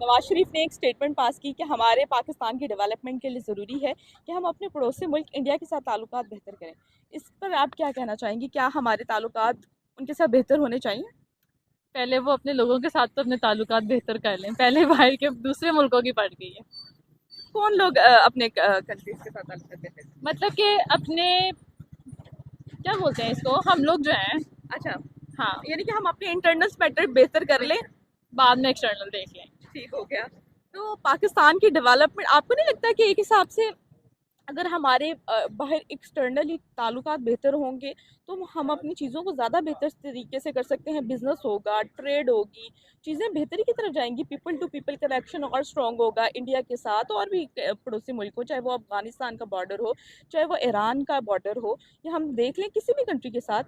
नवाज शरीफ ने एक statement pass की कि हमारे पाकिस्तान की डेवलपमेंट के लिए ज़रूरी है कि हम अपने पड़ोसी मुल्क इंडिया के साथ ताल्लुकात बेहतर करें। इस पर आप क्या कहना चाहेंगी? क्या हमारे ताल्लुकात उनके साथ बेहतर होने चाहिए? पहले वो अपने लोगों के साथ तो अपने ताल्लुकात बेहतर कर लें, पहले बाहर के दूसरे मुल्कों की पड़ गई है। कौन लोग अपने कंट्रीज के साथ ताल्लुकात बेहतर करें? मतलब कि अपने, क्या बोलते हैं इसको, हम लोग जो हैं। अच्छा, हाँ। यानी कि हम अपने इंटरनल मैटर बेहतर कर लें। बाद में एक्सटर्नल देख लें। ठीक हो गया। तो पाकिस्तान की डेवलपमेंट आपको नहीं लगता कि एक हिसाब से अगर हमारे बाहर एक्सटर्नली ताल्लुकात बेहतर होंगे तो हम अपनी चीज़ों को ज़्यादा बेहतर तरीके से कर सकते हैं? बिजनेस होगा, ट्रेड होगी, चीज़ें बेहतरी की तरफ जाएंगी, पीपल टू पीपल कनेक्शन और स्ट्रॉन्ग होगा इंडिया के साथ और भी पड़ोसी मुल्क हो, चाहे वो अफगानिस्तान का बॉर्डर हो, चाहे वो ईरान का बॉर्डर हो, या हम देख लें किसी भी कंट्री के साथ,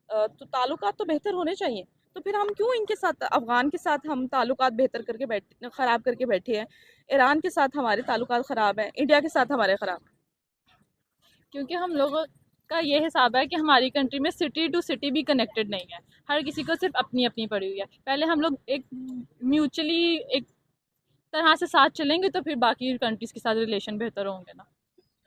तो ताल्लुकात तो बेहतर होने चाहिए। तो फिर हम क्यों इनके साथ, अफगान के साथ हम ताल्लुकात बेहतर करके ख़राब करके बैठे हैं? ईरान के साथ हमारे ताल्लुकात ख़राब हैं, इंडिया के साथ हमारे ख़राब। क्योंकि हम लोगों का ये हिसाब है कि हमारी कंट्री में सिटी टू सिटी भी कनेक्टेड नहीं है। हर किसी को सिर्फ अपनी अपनी पड़ी हुई है। पहले हम लोग एक म्यूचुअली एक तरह से साथ चलेंगे तो फिर बाकी कंट्रीज के साथ रिलेशन बेहतर होंगे ना।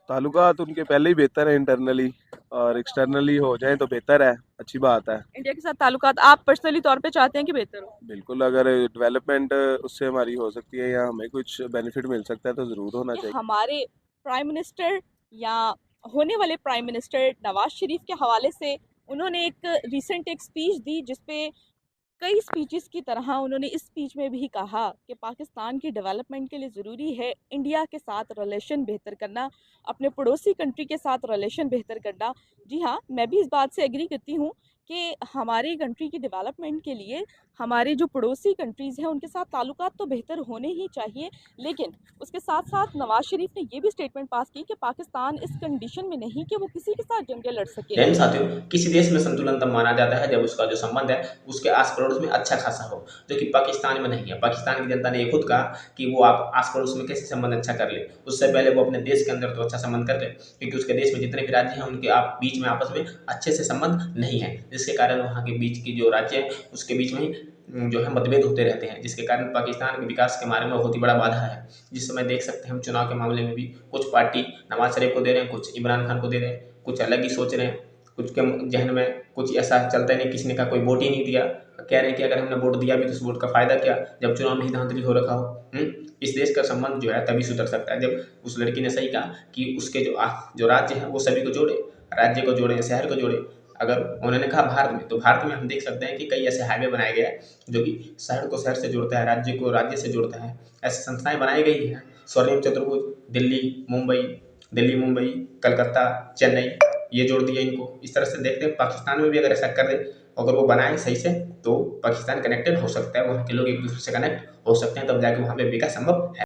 ताल्लुकात उनके पहले ही बेहतर है इंटरनली, और एक्सटर्नली हो जाए तो बेहतर है, अच्छी बात है। इंडिया के साथ ताल्लुकात आप पर्सनली तौर पे चाहते हैं कि बेहतर हो? बिल्कुल, अगर डेवलपमेंट उससे हमारी हो सकती है या हमें कुछ बेनिफिट मिल सकता है तो ज़रूर होना कि चाहिए। हमारे प्राइम मिनिस्टर या होने वाले प्राइम मिनिस्टर नवाज शरीफ के हवाले से उन्होंने एक रिसेंट एक स्पीच दी जिसपे कई स्पीचेस की तरह उन्होंने इस स्पीच में भी कहा कि पाकिस्तान की डेवलपमेंट के लिए ज़रूरी है इंडिया के साथ रिलेशन बेहतर करना, अपने पड़ोसी कंट्री के साथ रिलेशन बेहतर करना। जी हाँ, मैं भी इस बात से एग्री करती हूँ कि हमारी कंट्री की डेवलपमेंट के लिए हमारे जो पड़ोसी कंट्रीज़ हैं उनके साथ ताल्लुकात तो बेहतर होने ही चाहिए। लेकिन उसके साथ साथ नवाज शरीफ ने ये भी स्टेटमेंट पास की कि पाकिस्तान इस कंडीशन में नहीं कि वो किसी के साथ जंगे लड़ सके। लेकिन साथियों, किसी देश में संतुलन तब माना जाता है जब उसका जो संबंध है उसके आस पड़ोस में अच्छा खासा हो, जो कि पाकिस्तान में नहीं है। पाकिस्तान की जनता ने ये खुद कहा कि वो आप आस पड़ोस में कैसे संबंध अच्छा कर ले, उससे पहले वो अपने देश के अंदर तो अच्छा संबंध कर ले, क्योंकि उसके देश में जितने भी राज्य हैं उनके आप बीच में आपस में अच्छे से संबंध नहीं है, जिसके कारण वहाँ के बीच की जो राज्य है उसके बीच में जो है मतभेद होते रहते हैं, जिसके कारण पाकिस्तान के विकास के मार्ग में बहुत ही बड़ा बाधा है। जिस समय देख सकते हैं हम चुनाव के मामले में भी कुछ पार्टी नवाज शरीफ को दे रहे हैं, कुछ इमरान खान को दे रहे हैं, कुछ अलग ही सोच रहे हैं, कुछ के जहन में कुछ ऐसा चलता ही नहीं, किसी ने कहा कोई वोट ही नहीं दिया, कह रहे हैं कि अगर हमने वोट दिया भी तो उस वोट का फायदा क्या जब चुनाव में ही धांधली हो रखा हो। इस देश का संबंध जो है तभी सुधर सकता है जब उस लड़की ने सही कहा कि उसके जो राज्य है वो सभी को जोड़े, राज्य को जोड़े, शहर को जोड़े। अगर उन्होंने कहा भारत में, तो भारत में हम देख सकते हैं कि कई ऐसे हाईवे बनाए गए हैं जो कि शहर को शहर से जोड़ता है, राज्य को राज्य से जोड़ता है। ऐसी संस्थाएं बनाई गई हैं, स्वर्णिम चतुर्भुज, दिल्ली मुंबई, कलकत्ता, चेन्नई, ये जोड़ दिया इनको। इस तरह से देखते हैं पाकिस्तान में भी अगर ऐसा कर दे, अगर वो बनाए सही से, तो पाकिस्तान कनेक्टेड हो सकता है, वहाँ के लोग एक दूसरे से कनेक्ट हो सकते हैं, तब जाके वहाँ पे विकास संभव है।